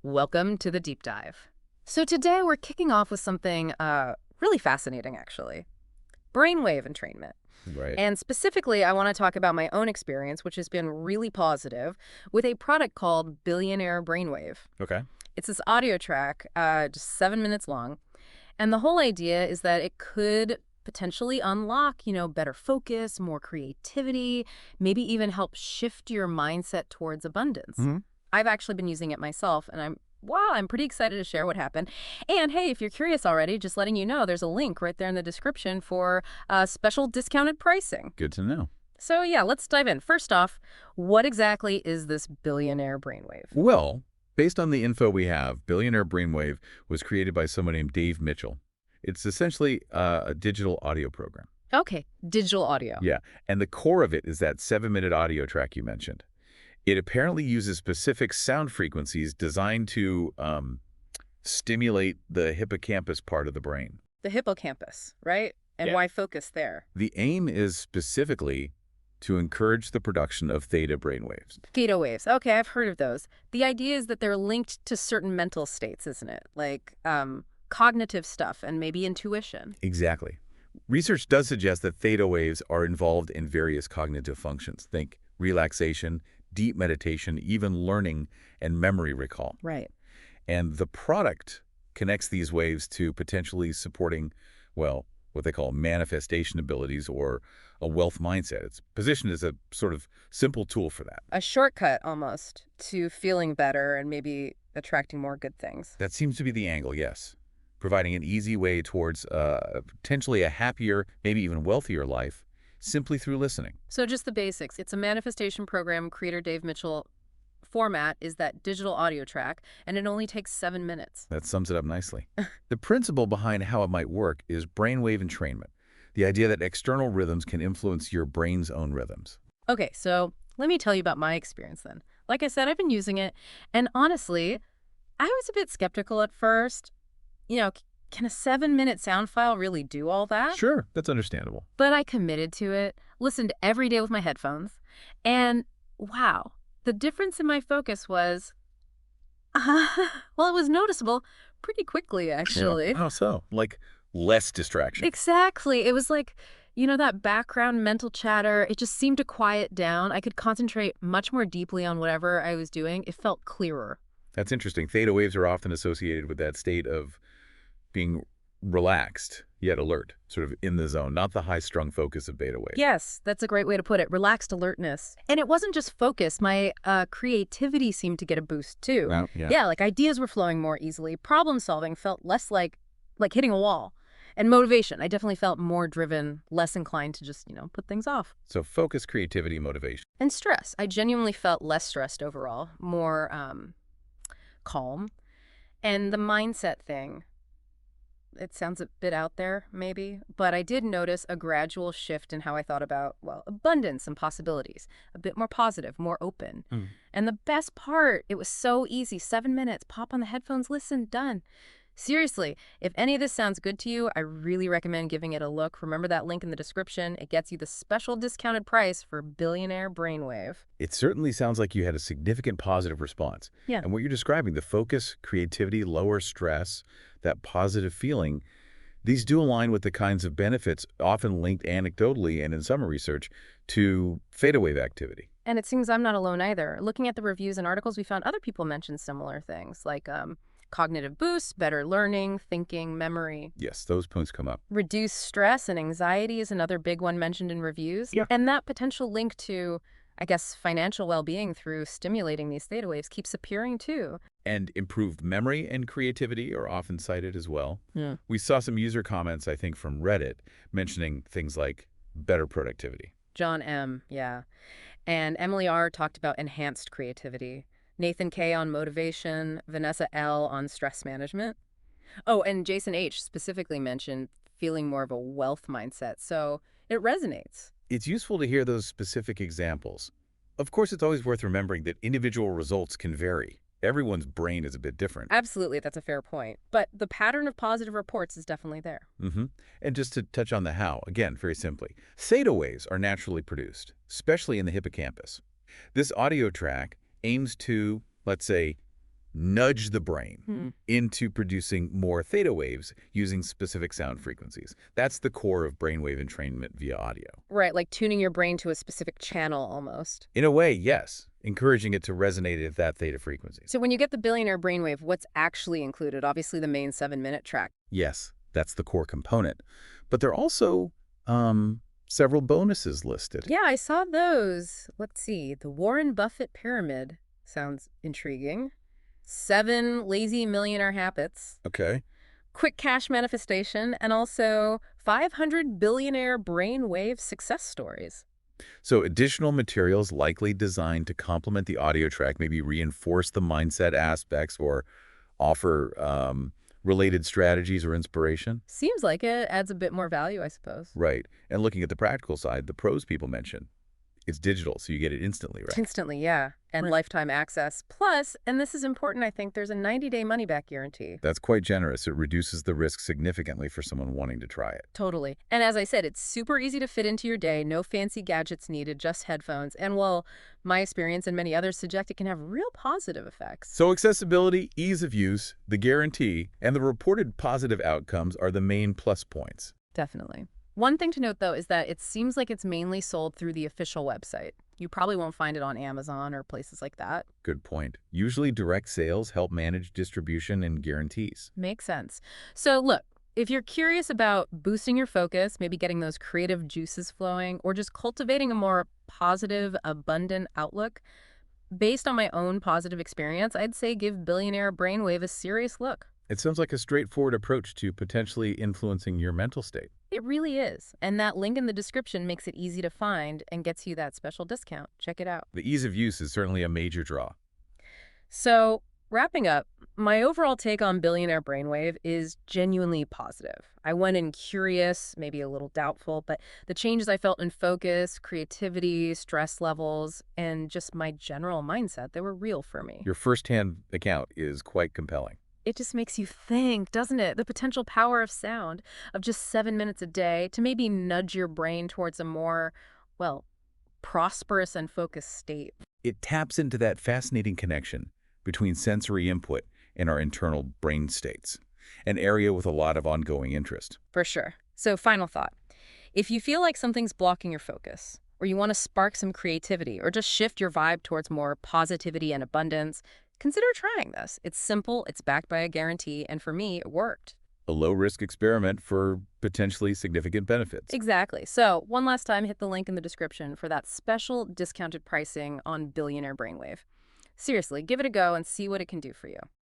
Welcome to the deep dive. So today we're kicking off with something really fascinating, actually. Brainwave entrainment. Right. And specifically, I want to talk about my own experience, which has been really positive, with a product called Billionaire Brain Wave. Okay. It's this audio track, just 7 minutes long. And the whole idea is that it could potentially unlock, better focus, more creativity, maybe even help shift your mindset towards abundance. hmm I've actually been using it myself, and I'm pretty excited to share what happened. And hey, if you're curious already, just letting you know, there's a link right there in the description for special discounted pricing. Good to know. So yeah, let's dive in. First off, what exactly is this billionaire brainwave? Well, based on the info we have, Billionaire Brain Wave was created by someone named Dave Mitchell. It's essentially a digital audio program. Okay, digital audio. Yeah, and the core of it is that 7-minute audio track you mentioned. It apparently uses specific sound frequencies designed to stimulate the hippocampus part of the brain. The hippocampus, right? And Yeah. why focus there? The aim is specifically to encourage the production of theta brainwaves. Theta waves. Okay, I've heard of those. The idea is that they're linked to certain mental states, isn't it? Like cognitive stuff and maybe intuition. Exactly. Research does suggest that theta waves are involved in various cognitive functions. Think relaxation, deep meditation, even learning and memory recall. Right. And the product connects these waves to potentially supporting, well, what they call manifestation abilities or a wealth mindset. It's positioned as a sort of simple tool for that. A shortcut almost to feeling better and maybe attracting more good things. That seems to be the angle, yes. Providing an easy way towards potentially a happier, maybe even wealthier life simply through listening. So just the basics. It's a manifestation program. Creator Dave Mitchell format is that digital audio track, and it only takes 7 minutes. That sums it up nicely. The principle behind how it might work is brainwave entrainment, the idea that external rhythms can influence your brain's own rhythms. Okay, so let me tell you about my experience then. Like I said, I've been using it, and honestly, I was a bit skeptical at first. Can a 7-minute sound file really do all that? Sure, that's understandable. But I committed to it, listened every day with my headphones, and wow, the difference in my focus was, well, it was noticeable pretty quickly, actually. Yeah. How so? Like less distraction. Exactly. It was like, that background mental chatter, it just seemed to quiet down. I could concentrate much more deeply on whatever I was doing. It felt clearer. That's interesting. Theta waves are often associated with that state of being relaxed yet alert, sort of in the zone, not the high-strung focus of beta waves. Yes, that's a great way to put it. Relaxed alertness. And it wasn't just focus. My creativity seemed to get a boost too. Wow, yeah. Yeah, like ideas were flowing more easily. Problem solving felt less like hitting a wall. And motivation, I definitely felt more driven, less inclined to just, put things off. So focus, creativity, motivation. And stress. I genuinely felt less stressed overall, more calm. And the mindset thing, it sounds a bit out there, maybe, but I did notice a gradual shift in how I thought about, well, abundance and possibilities. A bit more positive, more open. And the best part, it was so easy. 7 minutes, pop on the headphones, listen, done. Seriously, if any of this sounds good to you, I really recommend giving it a look. Remember that link in the description. It gets you the special discounted price for Billionaire Brainwave. It certainly sounds like you had a significant positive response. Yeah. And what you're describing, the focus, creativity, lower stress, that positive feeling, these do align with the kinds of benefits often linked anecdotally and in some research to theta wave activity. And it seems I'm not alone either. Looking at the reviews and articles, we found other people mention similar things like cognitive boosts, better learning, thinking, memory. Yes, those points come up. Reduce stress and anxiety is another big one mentioned in reviews. Yeah. And that potential link to, I guess, financial well-being through stimulating these theta waves keeps appearing too. And improved memory and creativity are often cited as well. Yeah. We saw some user comments, I think, from Reddit mentioning things like better productivity. John M., yeah. And Emily R. talked about enhanced creativity. Nathan K. on motivation, Vanessa L. on stress management. Oh, and Jason H. specifically mentioned feeling more of a wealth mindset, so it resonates. It's useful to hear those specific examples. Of course, it's always worth remembering that individual results can vary. Everyone's brain is a bit different. Absolutely, that's a fair point. But the pattern of positive reports is definitely there. And just to touch on the how, again, very simply, theta waves are naturally produced, especially in the hippocampus. This audio track aims to, let's say, nudge the brain Hmm. into producing more theta waves using specific sound frequencies. That's the core of brainwave entrainment via audio. Right, like tuning your brain to a specific channel almost. In a way, yes, encouraging it to resonate at that theta frequency. So when you get the Billionaire Brain Wave, what's actually included? Obviously the main 7-minute track. Yes, that's the core component. But there are also several bonuses listed. Yeah, I saw those. Let's see. The Warren Buffett Pyramid sounds intriguing. 7 lazy millionaire habits. Okay. Quick cash manifestation, and also 500 billionaire brainwave success stories. So additional materials likely designed to complement the audio track, maybe reinforce the mindset aspects or offer related strategies or inspiration. Seems like it adds a bit more value, I suppose. Right. And looking at the practical side, the pros people mention. It's digital, so you get it instantly, right? Instantly, yeah. And Right. lifetime access. Plus, and this is important, I think, there's a 90-day money-back guarantee. That's quite generous. It reduces the risk significantly for someone wanting to try it. Totally. And as I said, it's super easy to fit into your day. No fancy gadgets needed, just headphones. And well, my experience and many others suggest it can have real positive effects. So accessibility, ease of use, the guarantee, and the reported positive outcomes are the main plus points. Definitely. One thing to note, though, is that it seems like it's mainly sold through the official website. You probably won't find it on Amazon or places like that. Good point. Usually direct sales help manage distribution and guarantees. Makes sense. So look, if you're curious about boosting your focus, maybe getting those creative juices flowing, or just cultivating a more positive, abundant outlook, based on my own positive experience, I'd say give Billionaire Brainwave a serious look. It sounds like a straightforward approach to potentially influencing your mental state. It really is. And that link in the description makes it easy to find and gets you that special discount. Check it out. The ease of use is certainly a major draw. So, wrapping up, my overall take on Billionaire Brainwave is genuinely positive. I went in curious, maybe a little doubtful, but the changes I felt in focus, creativity, stress levels, and just my general mindset, they were real for me. Your firsthand account is quite compelling. It just makes you think, doesn't it? The potential power of sound, of just 7 minutes a day to maybe nudge your brain towards a more, well, prosperous and focused state. It taps into that fascinating connection between sensory input and our internal brain states, an area with a lot of ongoing interest. For sure. So, final thought. If you feel like something's blocking your focus, or you want to spark some creativity, or just shift your vibe towards more positivity and abundance, consider trying this. It's simple, it's backed by a guarantee, and for me, it worked. A low-risk experiment for potentially significant benefits. Exactly. So, one last time, hit the link in the description for that special discounted pricing on Billionaire Brainwave. Seriously, give it a go and see what it can do for you.